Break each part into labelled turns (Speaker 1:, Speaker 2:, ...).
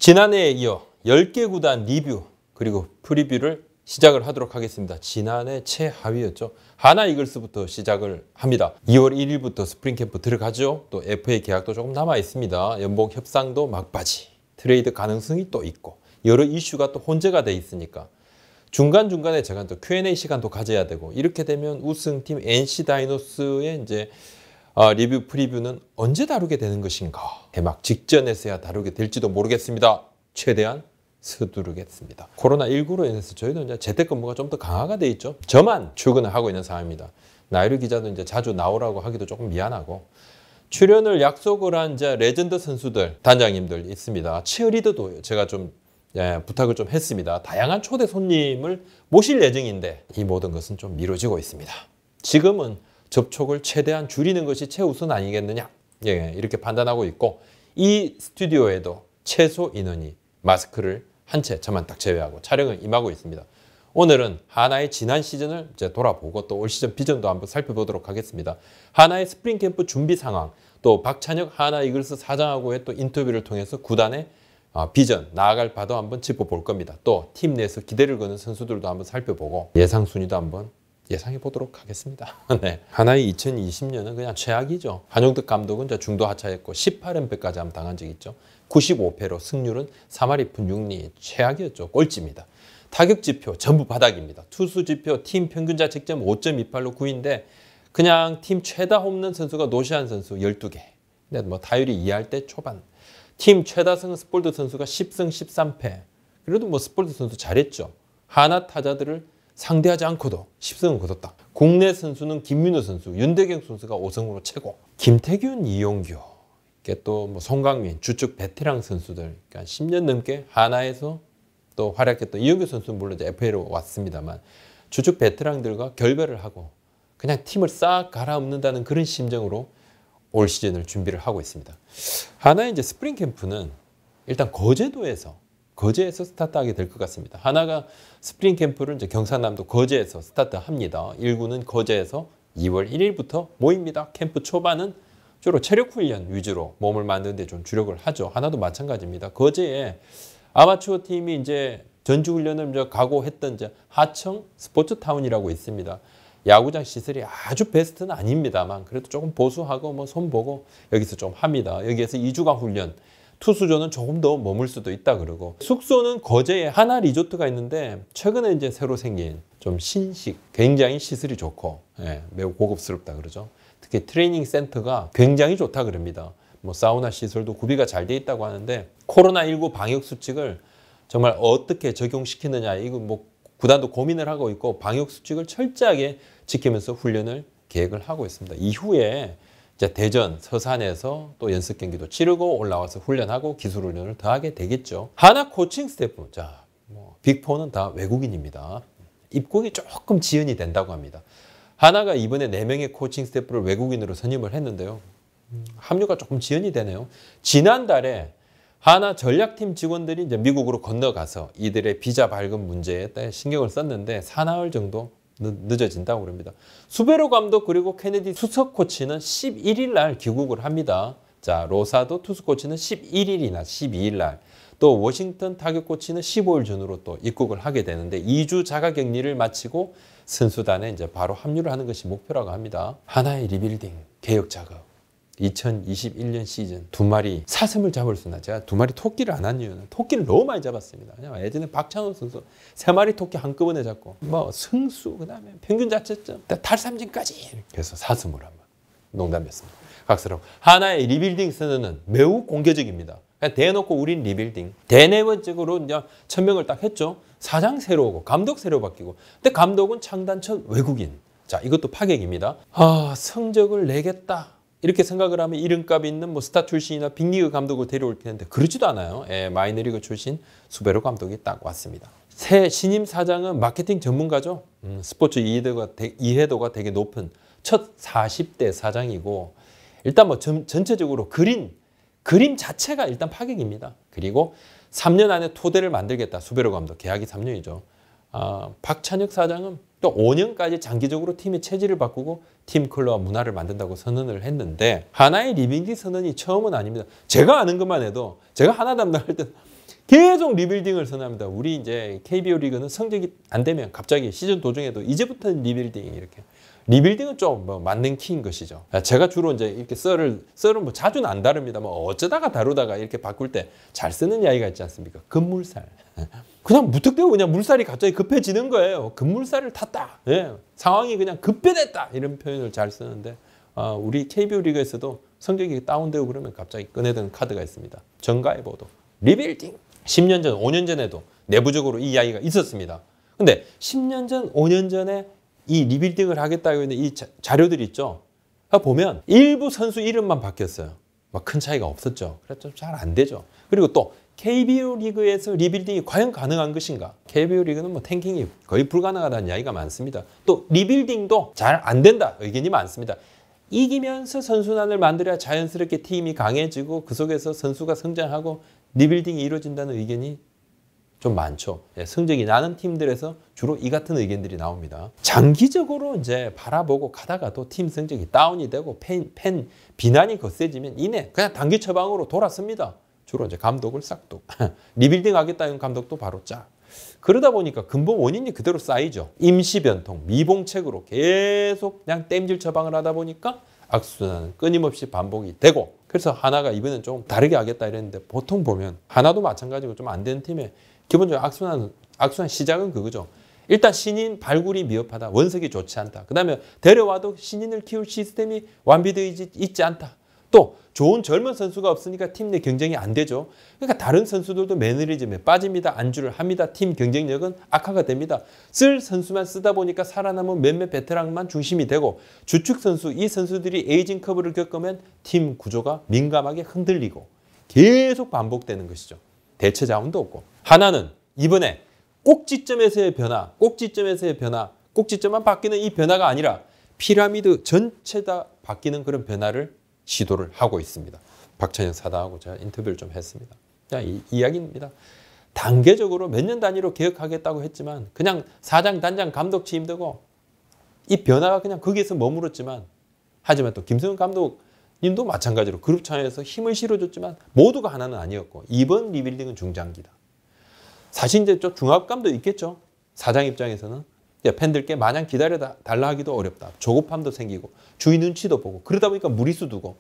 Speaker 1: 지난해에 이어 10개 구단 리뷰 그리고 프리뷰를 시작을 하도록 하겠습니다. 지난해 최하위였죠. 하나 이글스부터 시작을 합니다. 2월 1일부터 스프링 캠프 들어가죠. 또 FA 계약도 조금 남아 있습니다. 연봉 협상도 막바지. 트레이드 가능성이 또 있고 여러 이슈가 또 혼재가 돼 있으니까 중간중간에 제가 또 Q&A 시간도 가져야 되고 이렇게 되면 우승팀 NC 다이노스의 이제 리뷰 프리뷰는 언제 다루게 되는 것인가? 개막 직전에서야 다루게 될지도 모르겠습니다. 최대한 서두르겠습니다. 코로나19로 인해서 저희도 이제 재택근무가 좀 더 강화가 돼 있죠. 저만 출근을 하고 있는 상황입니다. 나이루 기자도 이제 자주 나오라고 하기도 조금 미안하고 출연을 약속을 한 이제 레전드 선수들, 단장님들 있습니다. 치어리더도 제가 좀 부탁을 좀 했습니다. 다양한 초대 손님을 모실 예정인데 이 모든 것은 좀 미뤄지고 있습니다. 지금은 접촉을 최대한 줄이는 것이 최우선 아니겠느냐 이렇게 판단하고 있고 이 스튜디오에도 최소 인원이 마스크를 한 채 저만 딱 제외하고 촬영을 임하고 있습니다. 오늘은 하나의 지난 시즌을 이제 돌아보고 또 올 시즌 비전도 한번 살펴보도록 하겠습니다. 하나의 스프링 캠프 준비 상황, 또 박찬혁 하나 이글스 사장하고의 또 인터뷰를 통해서 구단의 비전, 나아갈 바도 한번 짚어볼 겁니다. 또 팀 내에서 기대를 거는 선수들도 한번 살펴보고 예상 순위도 한번 예상해 보도록 하겠습니다. 네. 하나의 2020년은 그냥 최악이죠. 한용덕 감독은 중도 하차했고 18연패까지 한번 당한 적이 있죠. 95패로 승률은 3할 2푼 6리 최악이었죠. 꼴찌입니다. 타격 지표 전부 바닥입니다. 투수 지표 팀 평균 자책점 5.28로 9위인데 그냥 팀 최다 홈런 선수가 노시안 선수 12개. 근데 뭐 타율이 2할 대 초반. 팀 최다승은 스폴드 선수가 10승 13패. 그래도 뭐 스폴드 선수 잘했죠. 하나 타자들을 상대하지 않고도 10승을 거뒀다. 국내 선수는 김민우 선수, 윤대경 선수가 5승으로 최고. 김태균, 이용규, 또 뭐 송강민, 주축 베테랑 선수들, 그러니까 10년 넘게 하나에서 또 활약했던 이용규 선수는 물론 이제 FA로 왔습니다만 주축 베테랑들과 결별을 하고 그냥 팀을 싹 갈아엎는다는 그런 심정으로 올 시즌을 준비를 하고 있습니다. 하나의 이제 스프링 캠프는 일단 거제도에서 스타트하게 될 것 같습니다. 하나가 스프링 캠프를 이제 경상남도 거제에서 스타트합니다. 1구는 거제에서 2월 1일부터 모입니다. 캠프 초반은 주로 체력 훈련 위주로 몸을 만드는 데 좀 주력을 하죠. 하나도 마찬가지입니다. 거제에 아마추어 팀이 이제 전주 훈련을 이제 각오했던 이제 하청 스포츠타운이라고 있습니다. 야구장 시설이 아주 베스트는 아닙니다만 그래도 조금 보수하고 뭐 손보고 여기서 좀 합니다. 여기에서 2주간 훈련. 투수조는 조금 더 머물 수도 있다 그러고 숙소는 거제에 하나 리조트가 있는데 최근에 이제 새로 생긴 좀 신식 굉장히 시설이 좋고 매우 고급스럽다 그러죠. 특히 트레이닝 센터가 굉장히 좋다 그럽니다. 뭐 사우나 시설도 구비가 잘 돼 있다고 하는데 코로나19 방역 수칙을 정말 어떻게 적용시키느냐 이거 뭐 구단도 고민을 하고 있고 방역 수칙을 철저하게 지키면서 훈련을 계획을 하고 있습니다. 이후에 이제 대전, 서산에서 또 연습 경기도 치르고 올라와서 훈련하고 기술 훈련을 더 하게 되겠죠. 하나 코칭 스태프, 뭐 빅4는 다 외국인입니다. 입국이 조금 지연이 된다고 합니다. 하나가 이번에 4명의 코칭 스태프를 외국인으로 선임을 했는데요. 합류가 조금 지연이 되네요. 지난달에 하나 전략팀 직원들이 이제 미국으로 건너가서 이들의 비자 발급 문제에 신경을 썼는데 사나흘 정도 늦어진다고 그럽니다. 수베로 감독 그리고 케네디 수석 코치는 11일 날 귀국을 합니다. 자, 로사도 투수 코치는 11일이나 12일 날, 또 워싱턴 타격 코치는 15일 전후로 또 입국을 하게 되는데 2주 자가 격리를 마치고 선수단에 이제 바로 합류를 하는 것이 목표라고 합니다. 하나의 리빌딩, 개혁 작업. 2021년 시즌 2마리 사슴을 잡을 수 있나? 제가 2마리 토끼를 안 한 이유는 토끼를 너무 많이 잡았습니다. 그냥 예전에 박찬호 선수 3마리 토끼 한꺼번에 잡고 뭐 승수 그다음에 평균 자책점 탈삼진까지 그래서 사슴을 한번 농담이었습니다. 각설하고 하나의 리빌딩 선언은 매우 공개적입니다. 그냥 대놓고 우린 리빌딩. 대내원적으로 이제 천명을 딱 했죠. 사장 새로 오고 감독 새로 바뀌고. 근데 감독은 창단 첫 외국인. 자, 이것도 파격입니다. 성적을 내겠다. 이렇게 생각을 하면 이름값이 있는 뭐 스타 출신이나 빅리그 감독을 데려올 텐데 그러지도 않아요. 마이너리그 출신 수베로 감독이 딱 왔습니다. 새 신임 사장은 마케팅 전문가죠. 스포츠 이해도가 되게 높은 첫 40대 사장이고 일단 뭐 전체적으로 그림 자체가 일단 파격입니다. 그리고 3년 안에 토대를 만들겠다. 수베로 감독 계약이 3년이죠. 박찬혁 사장은 또 5년까지 장기적으로 팀의 체질을 바꾸고 팀 컬러와 문화를 만든다고 선언을 했는데 하나의 리빌딩 선언이 처음은 아닙니다. 제가 아는 것만 해도 제가 하나 담당할 때 계속 리빌딩을 선언합니다. 우리 이제 KBO 리그는 성적이 안 되면 갑자기 시즌 도중에도 이제부터는 리빌딩 이렇게. 리빌딩은 좀 뭐 맞는 키인 것이죠. 제가 주로 이제 이렇게 썰은 뭐 자주는 안 다릅니다. 뭐 어쩌다가 다루다가 이렇게 바꿀 때 잘 쓰는 이야기가 있지 않습니까? 급물살. 그냥 무턱대고 그냥 물살이 갑자기 급해지는 거예요. 급물살을 탔다. 예. 상황이 그냥 급변했다. 이런 표현을 잘 쓰는데 우리 KBO 리그에서도 성적이 다운되고 그러면 갑자기 꺼내드는 카드가 있습니다. 정가해보도 리빌딩. 10년 전, 5년 전에도 내부적으로 이 이야기가 있었습니다. 근데 10년 전, 5년 전에 이 리빌딩을 하겠다고 했는데 이 자료들이 있죠. 보면 일부 선수 이름만 바뀌었어요. 막 큰 차이가 없었죠. 그래서 잘 안 되죠. 그리고 또 KBO 리그에서 리빌딩이 과연 가능한 것인가? KBO 리그는 뭐 탱킹이 거의 불가능하다는 이야기가 많습니다. 또 리빌딩도 잘 안 된다 의견이 많습니다. 이기면서 선순환을 만들어야 자연스럽게 팀이 강해지고 그 속에서 선수가 성장하고 리빌딩이 이루어진다는 의견이 좀 많죠. 성적이 나는 팀들에서 주로 이 같은 의견들이 나옵니다. 장기적으로 이제 바라보고 가다가도 팀 성적이 다운이 되고 팬 비난이 거세지면 이내 그냥 단기 처방으로 돌아섭니다. 주로 이제 감독을 싹둑. 리빌딩 하겠다는 감독도 바로 짜. 그러다 보니까 근본 원인이 그대로 쌓이죠. 임시 변통, 미봉책으로 계속 그냥 땜질 처방을 하다 보니까 악순환은 끊임없이 반복이 되고 그래서 하나가 이번엔 좀 다르게 하겠다 이랬는데 보통 보면 하나도 마찬가지고 좀 안 되는 팀에 기본적으로 악순환 시작은 그거죠. 일단 신인 발굴이 미흡하다. 원석이 좋지 않다. 그 다음에 데려와도 신인을 키울 시스템이 완비되어 있지 않다. 또 좋은 젊은 선수가 없으니까 팀 내 경쟁이 안 되죠. 그러니까 다른 선수들도 매너리즘에 빠집니다. 안주를 합니다. 팀 경쟁력은 악화가 됩니다. 쓸 선수만 쓰다 보니까 살아남은 몇몇 베테랑만 중심이 되고 주축 선수, 이 선수들이 에이징 커브를 겪으면 팀 구조가 민감하게 흔들리고 계속 반복되는 것이죠. 대체 자원도 없고. 하나는 이번에 꼭지점에서의 변화, 꼭지점만 바뀌는 이 변화가 아니라 피라미드 전체 다 바뀌는 그런 변화를 시도를 하고 있습니다. 박찬영 사단하고 제가 인터뷰를 좀 했습니다. 이 이야기입니다. 단계적으로 몇 년 단위로 개혁하겠다고 했지만 그냥 사장, 단장, 감독 취임되고 이 변화가 그냥 거기에서 머물렀지만 하지만 또 김성현 감독님도 마찬가지로 그룹 차원에서 힘을 실어줬지만 모두가 하나는 아니었고 이번 리빌딩은 중장기다. 사실 이제 좀 중압감도 있겠죠. 사장 입장에서는 팬들께 마냥 기다려 달라 하기도 어렵다. 조급함도 생기고 주위 눈치도 보고 그러다 보니까 무리수 두고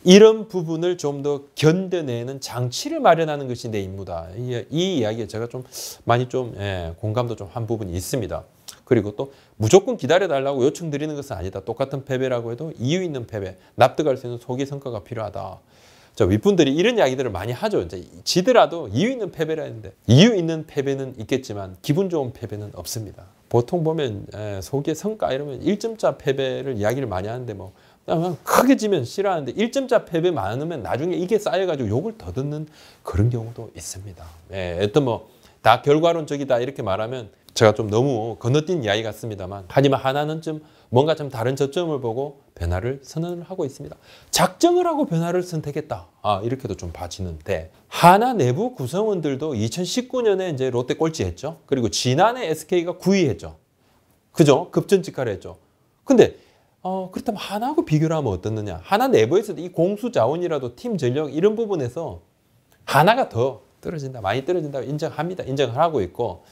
Speaker 1: 이런 부분을 좀 더 견뎌내는 장치를 마련하는 것이 내 임무다. 이 이야기에 제가 좀 많이 좀 공감도 좀 한 부분이 있습니다. 그리고 또 무조건 기다려 달라고 요청드리는 것은 아니다. 똑같은 패배라고 해도 이유 있는 패배, 납득할 수 있는 소기 성과가 필요하다. 저 윗분들이 이런 이야기들을 많이 하죠. 이제 지더라도 이유 있는 패배라 했는데 이유 있는 패배는 있겠지만 기분 좋은 패배는 없습니다. 보통 보면 소기의 성과 이러면 1점짜 패배를 이야기를 많이 하는데 뭐 그냥 크게 지면 싫어하는데 1점짜 패배 많으면 나중에 이게 쌓여가지고 욕을 더 듣는 그런 경우도 있습니다. 어떤 뭐 다 결과론적이다 이렇게 말하면 제가 좀 너무 건너뛴 이야기 같습니다만 하지만 하나는 좀 뭔가 좀 다른 저점을 보고 변화를 선언을 하고 있습니다. 작정을 하고 변화를 선택했다. 이렇게도 좀 봐지는데 하나 내부 구성원들도 2019년에 이제 롯데 꼴찌했죠. 그리고 지난해 SK가 9위 했죠. 그죠? 급전직하를 했죠. 근데 그렇다면 하나하고 비교를 하면 어떻느냐. 하나 내부에서도 이 공수 자원이라도 팀 전력 이런 부분에서 하나가 더 떨어진다. 많이 떨어진다고 인정합니다. 인정을 하고 있고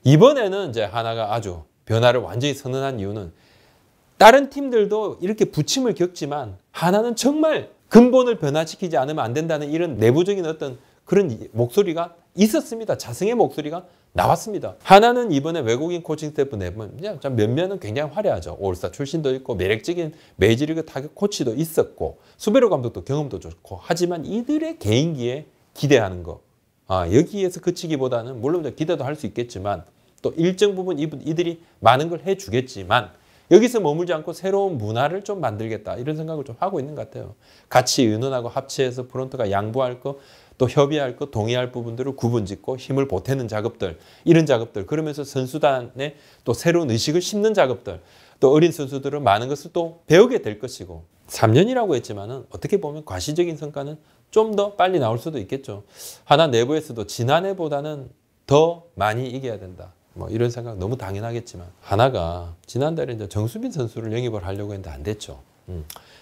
Speaker 1: 이번에는 이제 하나가 아주 변화를 완전히 선언한 이유는 다른 팀들도 이렇게 부침을 겪지만 하나는 정말 근본을 변화시키지 않으면 안 된다는 이런 내부적인 어떤 그런 목소리가 있었습니다. 자성의 목소리가 나왔습니다. 하나는 이번에 외국인 코칭 스태프 내면 몇몇은 굉장히 화려하죠. 올스타 출신도 있고 매력적인 메이저리그 타격 코치도 있었고 수베로 감독도 경험도 좋고 하지만 이들의 개인기에 기대하는 거 여기에서 그치기보다는 물론 기대도 할 수 있겠지만 또 일정 부분 이들이 많은 걸 해주겠지만 여기서 머물지 않고 새로운 문화를 좀 만들겠다 이런 생각을 좀 하고 있는 것 같아요. 같이 의논하고 합치해서 프론트가 양보할 거 또 협의할 거 동의할 부분들을 구분짓고 힘을 보태는 작업들 이런 작업들 그러면서 선수단에 또 새로운 의식을 심는 작업들 또 어린 선수들은 많은 것을 또 배우게 될 것이고 3년이라고 했지만은 어떻게 보면 과시적인 성과는 좀 더 빨리 나올 수도 있겠죠. 하나 내부에서도 지난해보다는 더 많이 이겨야 된다. 뭐 이런 생각 너무 당연하겠지만 하나가 지난달에 이제 정수빈 선수를 영입을 하려고 했는데 안 됐죠.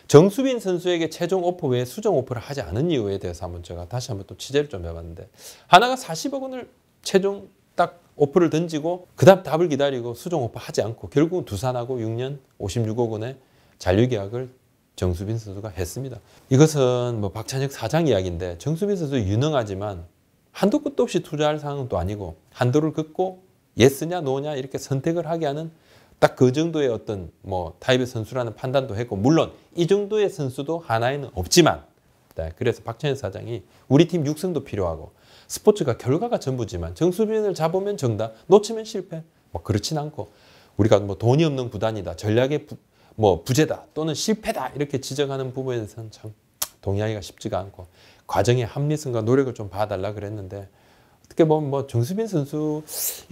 Speaker 1: 정수빈 선수에게 최종 오퍼 외에 수정 오퍼를 하지 않은 이유에 대해서 제가 다시 한번 또 취재를 좀 해봤는데, 하나가 40억 원을 최종 딱 오퍼를 던지고 그다음 답을 기다리고 수정 오퍼 하지 않고 결국은 두산하고 6년 56억 원의 잔류 계약을 정수빈 선수가 했습니다. 이것은 뭐 박찬혁 사장 이야기인데, 정수빈 선수 유능하지만 한도 끝도 없이 투자할 상황은 또 아니고, 한도를 긋고 예스냐 노냐 이렇게 선택을 하게 하는 딱 그 정도의 어떤 뭐 타입의 선수라는 판단도 했고, 물론 이 정도의 선수도 하나에는 없지만, 그래서 박찬혁 사장이 우리 팀 육성도 필요하고 스포츠가 결과가 전부지만 정수빈을 잡으면 정답, 놓치면 실패, 뭐 그렇진 않고, 우리가 뭐 돈이 없는 구단이다, 전략의 부재다 또는 실패다 이렇게 지적하는 부분에 대해서는 참 동의하기가 쉽지가 않고, 과정의 합리성과 노력을 좀 봐달라 그랬는데, 어떻게 보면 뭐 정수빈 선수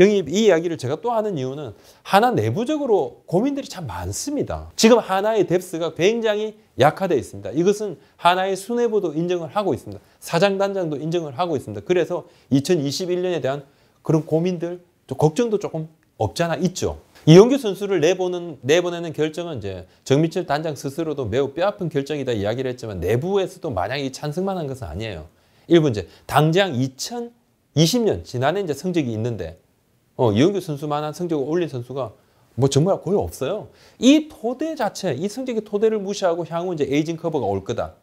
Speaker 1: 이 이야기를 제가 또 하는 이유는 하나 내부적으로 고민들이 참 많습니다. 지금 하나의 뎁스가 굉장히 약화되어 있습니다. 이것은 하나의 수뇌부도 인정을 하고 있습니다. 사장 단장도 인정을 하고 있습니다. 그래서 2021년에 대한 그런 고민들, 좀 걱정도 조금 없지 않아 있죠. 이용규 선수를 내보내는 결정은 이제 정민철 단장 스스로도 매우 뼈아픈 결정이다 이야기를 했지만, 내부에서도 만약에 찬성만 한 것은 아니에요. 일부 이제 당장 2020년 지난해 이제 성적이 있는데, 이용규 선수만한 성적을 올린 선수가 뭐 정말 거의 없어요. 이 토대 자체, 이 성적의 토대를 무시하고 향후 이제 에이징 커버가 올 거다.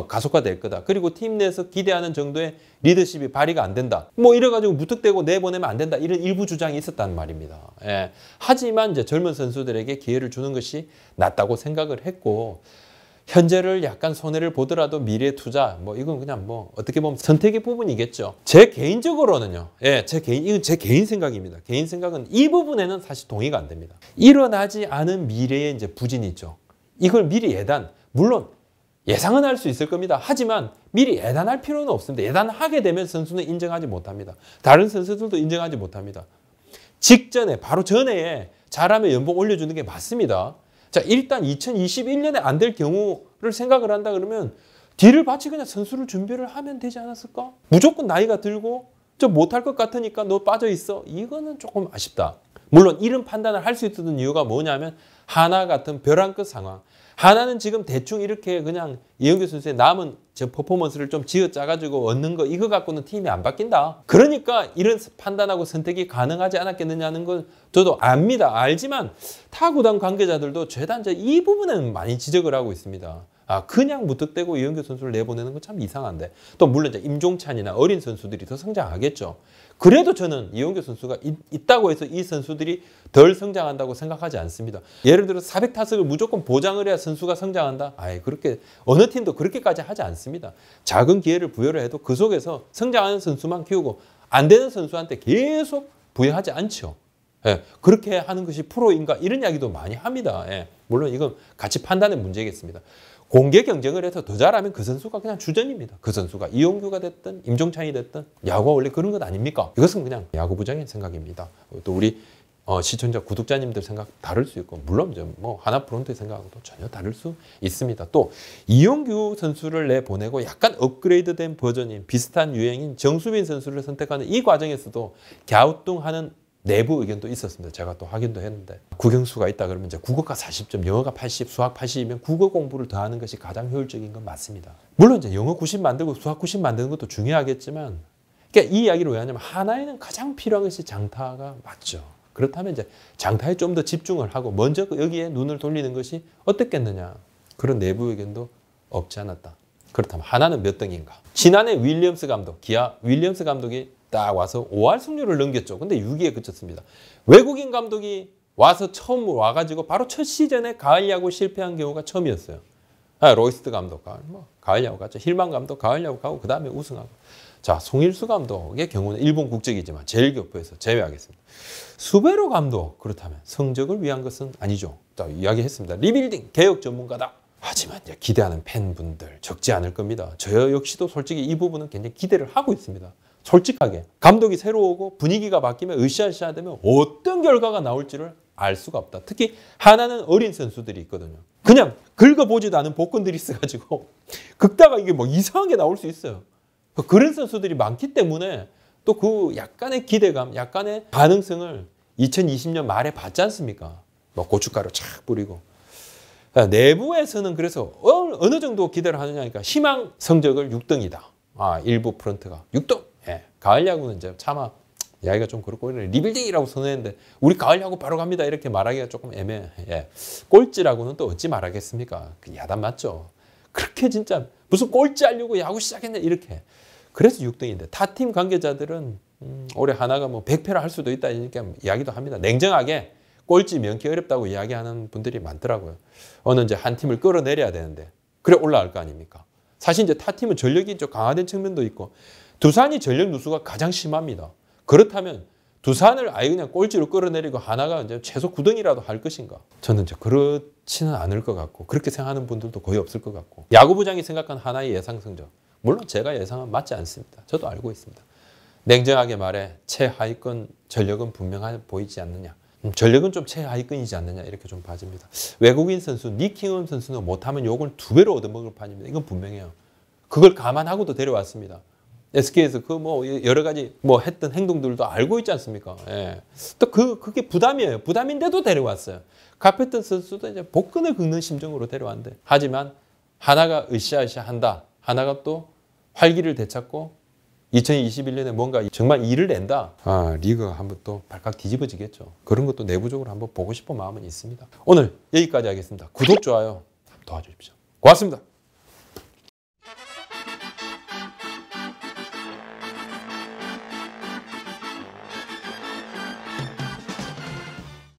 Speaker 1: 가속화될 거다. 그리고 팀 내에서 기대하는 정도의 리더십이 발휘가 안 된다. 뭐 이래가지고 무턱대고 내보내면 안 된다. 이런 일부 주장이 있었단 말입니다. 예. 하지만 이제 젊은 선수들에게 기회를 주는 것이 낫다고 생각을 했고, 현재를 약간 손해를 보더라도 미래 투자, 뭐 이건 그냥 뭐 어떻게 보면 선택의 부분이겠죠. 제 개인적으로는요. 이건 제 개인 생각입니다. 개인 생각은 이 부분에는 사실 동의가 안 됩니다. 일어나지 않은 미래의 이제 부진이 있죠. 이걸 미리 물론 예상은 할 수 있을 겁니다. 하지만 미리 예단할 필요는 없습니다. 예단하게 되면 선수는 인정하지 못합니다. 다른 선수들도 인정하지 못합니다. 직전에, 바로 전에 잘하면 연봉 올려주는 게 맞습니다. 자, 일단 2021년에 안 될 경우를 생각을 한다 그러면 뒤를 바치 그냥 선수를 준비를 하면 되지 않았을까? 무조건 나이가 들고 좀 못할 것 같으니까 너 빠져 있어. 이거는 조금 아쉽다. 물론 이런 판단을 할 수 있었던 이유가 뭐냐면, 하나 같은 벼랑 끝 상황. 하나는 지금 대충 이렇게 그냥 이영규 선수의 남은 저 퍼포먼스를 좀 쥐어짜가지고 얻는 거, 이거 갖고는 팀이 안 바뀐다. 그러니까 이런 판단하고 선택이 가능하지 않았겠느냐는 건 저도 압니다. 알지만 타 구단 관계자들도 죄다 이제 이 부분에는 많이 지적을 하고 있습니다. 그냥 무턱대고 이영규 선수를 내보내는 건 참 이상한데, 또 물론 이제 임종찬이나 어린 선수들이 더 성장하겠죠. 그래도 저는 이영규 선수가 있다고 해서 이 선수들이 덜 성장한다고 생각하지 않습니다. 예를 들어 400타석을 무조건 보장을 해야 선수가 성장한다? 그렇게 어느 팀도 그렇게까지 하지 않습니다. 작은 기회를 부여를 해도 그 속에서 성장하는 선수만 키우고 안 되는 선수한테 계속 부여하지 않죠. 그렇게 하는 것이 프로인가, 이런 이야기도 많이 합니다. 물론 이건 가치 판단의 문제겠습니다. 공개 경쟁을 해서 더 잘하면 그 선수가 그냥 주전입니다. 그 선수가 이용규가 됐든 임종찬이 됐든, 야구가 원래 그런 것 아닙니까? 이것은 그냥 야구부장의 생각입니다. 또 우리 시청자, 구독자님들 생각 다를 수 있고, 물론 뭐 하나 프론트의 생각하고도 전혀 다를 수 있습니다. 또 이용규 선수를 내보내고 약간 업그레이드된 버전인 비슷한 유행인 정수빈 선수를 선택하는 이 과정에서도 갸우뚱하는 내부 의견도 있었습니다. 제가 또 확인도 했는데, 국영수가 있다 그러면 이제 국어가 40점, 영어가 80, 수학 80이면 국어 공부를 더 하는 것이 가장 효율적인 건 맞습니다. 물론 이제 영어 90 만들고 수학 90 만드는 것도 중요하겠지만, 그러니까 이 이야기를 왜 하냐면, 하나에는 가장 필요한 것이 장타가 맞죠. 그렇다면 이제 장타에 좀 더 집중을 하고 먼저 여기에 눈을 돌리는 것이 어떻겠느냐, 그런 내부 의견도 없지 않았다. 그렇다면 하나는 몇 등인가? 지난해 윌리엄스 감독, 기아 윌리엄스 감독이 딱 와서 5할 승률을 넘겼죠. 근데 6위에 그쳤습니다. 외국인 감독이 와서 처음 와가지고 바로 첫 시즌에 가을 야구 실패한 경우가 처음이었어요. 로이스트 감독, 가을 야구 갔죠. 힐만 감독 가을 야구 가고 그 다음에 우승하고. 자, 송일수 감독의 경우는 일본 국적이지만 제일교포에서 제외하겠습니다. 수베로 감독, 그렇다면 성적을 위한 것은 아니죠. 자, 이야기했습니다. 리빌딩, 개혁 전문가다. 하지만 이제 기대하는 팬분들 적지 않을 겁니다. 저 역시도 솔직히 이 부분은 굉장히 기대를 하고 있습니다. 솔직하게 감독이 새로 오고 분위기가 바뀌면 으쌰으쌰 되면 어떤 결과가 나올지를 알 수가 없다. 특히 하나는 어린 선수들이 있거든요. 그냥 긁어보지도 않은 복근들이 있어가지고 긁다가 이게 뭐 이상하게 나올 수 있어요. 그런 선수들이 많기 때문에 또 그 약간의 기대감, 약간의 가능성을 2020년 말에 봤지 않습니까? 뭐 고춧가루 착 뿌리고. 내부에서는 그래서 어느 정도 기대를 하느냐니까 희망 성적을 6등이다. 일부 프런트가 6등. 예. 가을 야구는 이제 차마 이야기가 좀 그렇고 리빌딩이라고 선언했는데 우리 가을 야구 바로 갑니다 이렇게 말하기가 조금 애매해. 예. 꼴찌라고는 또 어찌 말하겠습니까? 그 야단 맞죠. 그렇게 진짜 무슨 꼴찌 하려고 야구 시작했냐 이렇게. 그래서 6등인데 타팀 관계자들은 올해 하나가 뭐 100패를 할 수도 있다 이렇게 이야기도 합니다. 냉정하게 꼴찌 면키 어렵다고 이야기하는 분들이 많더라고요. 어느 이제 한 팀을 끌어내려야 되는데 그래 올라갈 거 아닙니까? 사실 이제 타팀은 전력이 좀 강화된 측면도 있고 두산이 전력 누수가 가장 심합니다. 그렇다면 두산을 아예 그냥 꼴찌로 끌어내리고 하나가 이제 최소 9등이라도 할 것인가? 저는 이제 그렇지는 않을 것 같고 그렇게 생각하는 분들도 거의 없을 것 같고 야구부장이 생각한 하나의 예상 성적 물론 제가 예상은 맞지 않습니다. 저도 알고 있습니다. 냉정하게 말해 최하위권 전력은 분명해 보이지 않느냐. 전력은 좀 최하위권이지 않느냐 이렇게 좀 봐집니다. 외국인 선수 니킹엄 선수는 못하면 욕을 2배로 얻어먹을 판입니다. 이건 분명해요. 그걸 감안하고도 데려왔습니다. SK에서 그 뭐 여러 가지 뭐 했던 행동들도 알고 있지 않습니까? 예. 또 그게 부담이에요. 부담인데도 데려왔어요. 카페튼 선수도 이제 복근을 긁는 심정으로 데려왔는데 하지만 하나가 으쌰으쌰한다. 하나가 또 활기를 되찾고 2021년에 뭔가 정말 일을 낸다. 리그가 한번 또 발칵 뒤집어지겠죠. 그런 것도 내부적으로 한번 보고 싶은 마음은 있습니다. 오늘 여기까지 하겠습니다. 구독, 좋아요 도와주십시오. 고맙습니다.